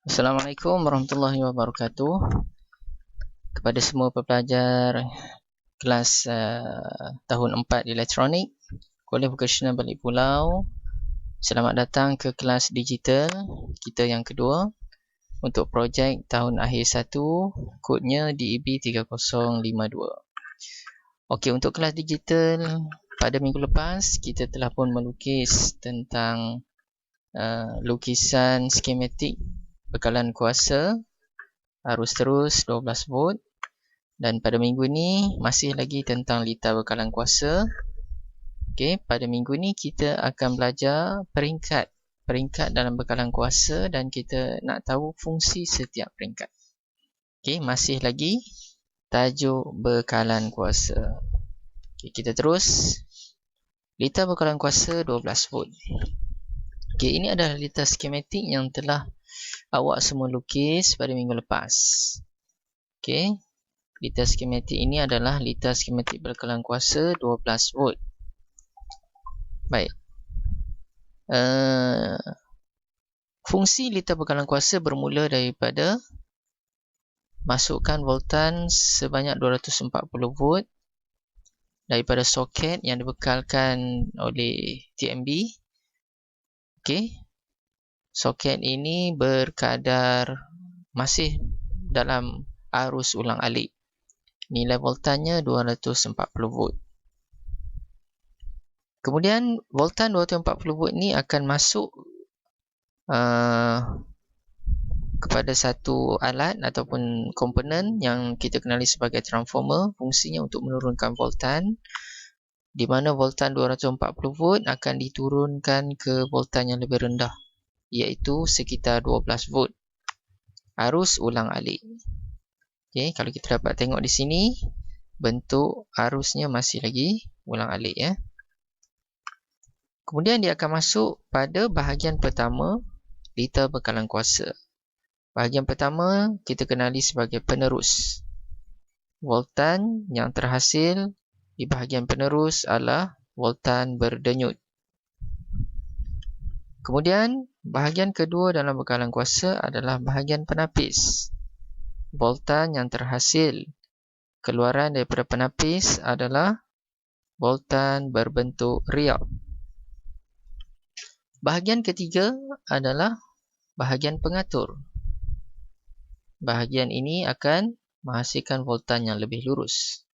Assalamualaikum warahmatullahi wabarakatuh. Kepada semua pepelajar kelas tahun 4 elektronik Kuala Vocational Balik Pulau, selamat datang ke kelas digital kita yang kedua untuk projek tahun akhir 1, kodnya DEB 3052. Okey, untuk kelas digital pada minggu lepas kita telah pun melukis tentang lukisan skematik bekalan kuasa arus terus 12 volt, dan pada minggu ni masih lagi tentang litar bekalan kuasa. Okey, pada minggu ni kita akan belajar peringkat dalam bekalan kuasa dan kita nak tahu fungsi setiap peringkat. Okey, masih lagi tajuk bekalan kuasa. Okey, kita terus. Litar bekalan kuasa 12 volt. Okey, ini adalah litar skematik yang telah awak semua lukis pada minggu lepas. Okey, litar skematik ini adalah litar skematik bekalan kuasa 12 volt. Baik. Fungsi litar bekalan kuasa bermula daripada masukkan voltan sebanyak 240 volt daripada soket yang dibekalkan oleh TMB. Okey. Soket ini berkadar masih dalam arus ulang alik. Nilai voltannya 240 volt. Kemudian voltan 240 volt ni akan masuk kepada satu alat ataupun komponen yang kita kenali sebagai transformer. Fungsinya untuk menurunkan voltan, di mana voltan 240 volt akan diturunkan ke voltan yang lebih rendah, iaitu sekitar 12 volt. Arus ulang alik. Okey, kalau kita dapat tengok di sini, bentuk arusnya masih lagi ulang alik ya. Kemudian dia akan masuk pada bahagian pertama, litar bekalan kuasa. Bahagian pertama kita kenali sebagai penerus. Voltan yang terhasil di bahagian penerus adalah voltan berdenyut. Kemudian bahagian kedua dalam bekalan kuasa adalah bahagian penapis. Voltan yang terhasil keluaran daripada penapis adalah voltan berbentuk riak. Bahagian ketiga adalah bahagian pengatur. Bahagian ini akan menghasilkan voltan yang lebih lurus.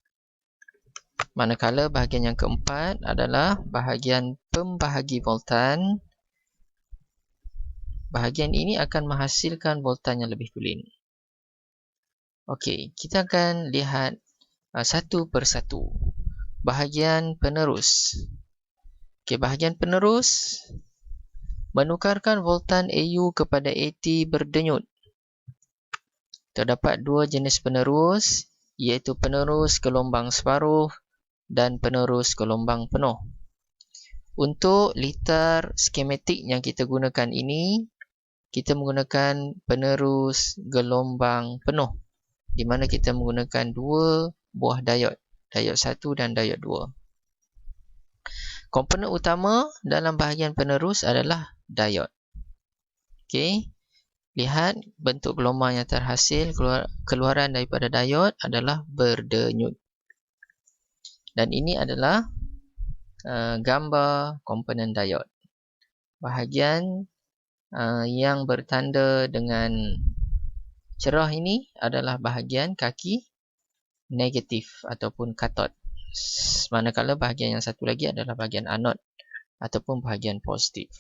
Manakala bahagian yang keempat adalah bahagian pembahagi voltan. Bahagian ini akan menghasilkan voltan yang lebih tulen. Okey, kita akan lihat satu persatu. Bahagian penerus. Okey, bahagian penerus menukarkan voltan AU kepada AT berdenyut. Terdapat dua jenis penerus, iaitu penerus gelombang separuh dan penerus gelombang penuh. Untuk litar skematik yang kita gunakan ini, kita menggunakan penerus gelombang penuh, di mana kita menggunakan dua buah diod, diod 1 dan diod 2. Komponen utama dalam bahagian penerus adalah diod. Okey, lihat bentuk gelombang yang terhasil, keluaran daripada diod adalah berdenyut. Dan ini adalah gambar komponen diod. Bahagian yang bertanda dengan cerah ini adalah bahagian kaki negatif ataupun kathod. Manakala bahagian yang satu lagi adalah bahagian anod ataupun bahagian positif.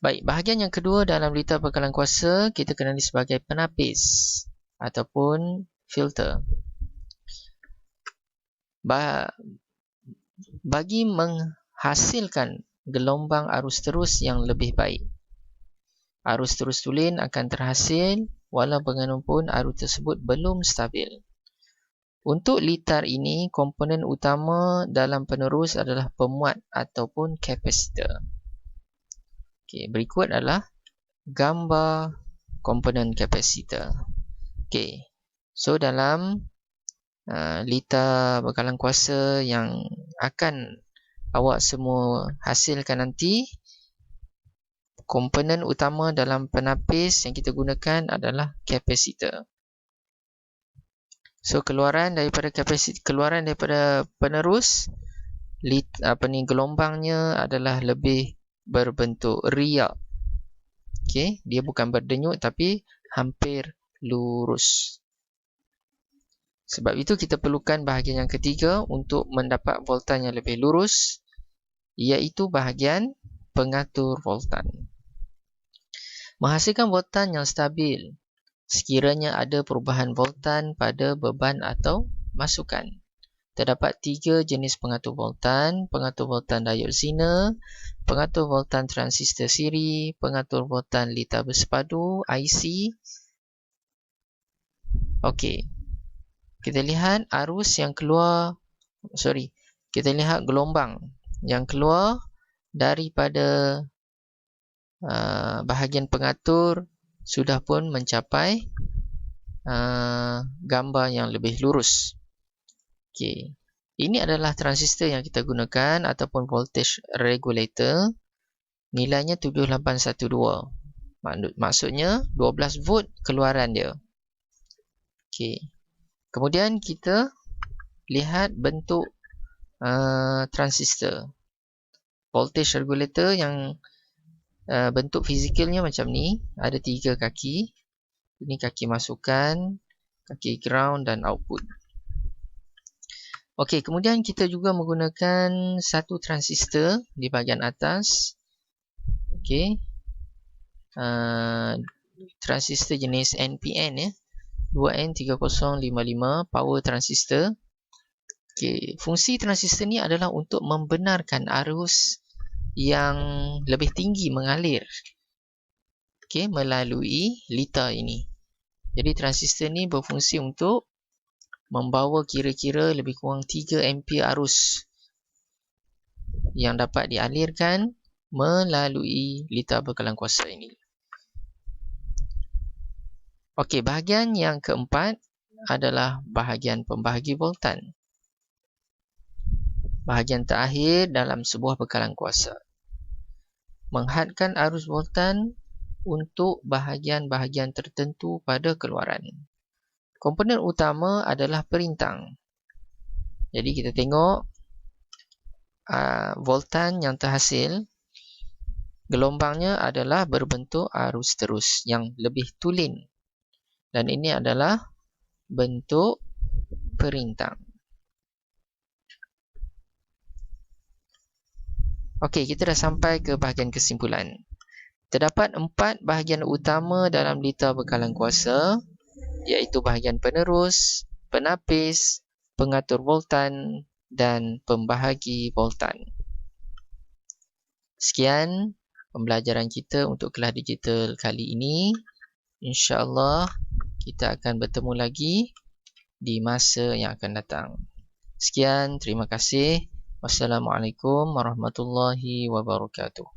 Baik, bahagian yang kedua dalam litar bekalan kuasa kita kenali sebagai penapis ataupun filter. Bagi menghasilkan gelombang arus terus yang lebih baik, arus terus tulen akan terhasil walau bagaimanapun arus tersebut belum stabil. Untuk litar ini, komponen utama dalam penerus adalah pemuat ataupun kapasitor. Okey, berikut adalah gambar komponen kapasitor. Okey, so dalam litar bekalan kuasa yang akan awak semua hasilkan nanti, komponen utama dalam penapis yang kita gunakan adalah kapasitor. So keluaran daripada penerus, gelombangnya adalah lebih berbentuk riak. Okey, dia bukan berdenyut tapi hampir lurus. Sebab itu kita perlukan bahagian yang ketiga untuk mendapat voltan yang lebih lurus, iaitu bahagian pengatur voltan. Menghasilkan voltan yang stabil sekiranya ada perubahan voltan pada beban atau masukan. Terdapat 3 jenis pengatur voltan diod Zener, pengatur voltan transistor siri, pengatur voltan litar bersepadu, IC. Okey. Kita lihat gelombang yang keluar daripada bahagian pengatur sudah pun mencapai gambar yang lebih lurus. Okey. Ini adalah transistor yang kita gunakan ataupun voltage regulator. Nilainya 7812. Maksudnya 12 volt keluaran dia. Okey. Kemudian kita lihat bentuk transistor. Voltage regulator yang bentuk fizikalnya macam ni. Ada 3 kaki. Ini kaki masukan, kaki ground dan output. Okey, kemudian kita juga menggunakan satu transistor di bahagian atas. Okey. Transistor jenis NPN ya. 2N3055 power transistor. Okey, fungsi transistor ni adalah untuk membenarkan arus yang lebih tinggi mengalir. Okey, melalui litar ini. Jadi transistor ni berfungsi untuk membawa kira-kira lebih kurang 3 ampere arus yang dapat dialirkan melalui litar bekalan kuasa ini. Okey, bahagian yang keempat adalah bahagian pembahagi voltan. Bahagian terakhir dalam sebuah bekalan kuasa. Menghadkan arus voltan untuk bahagian-bahagian tertentu pada keluaran. Komponen utama adalah perintang. Jadi kita tengok voltan yang terhasil, gelombangnya adalah berbentuk arus terus yang lebih tulen. Dan ini adalah bentuk perintang. Okey, kita dah sampai ke bahagian kesimpulan. Terdapat 4 bahagian utama dalam litar bekalan kuasa, iaitu bahagian penerus, penapis, pengatur voltan dan pembahagi voltan. Sekian pembelajaran kita untuk kelas digital kali ini. InsyaAllah kita akan bertemu lagi di masa yang akan datang. Sekian, terima kasih. Wassalamualaikum warahmatullahi wabarakatuh.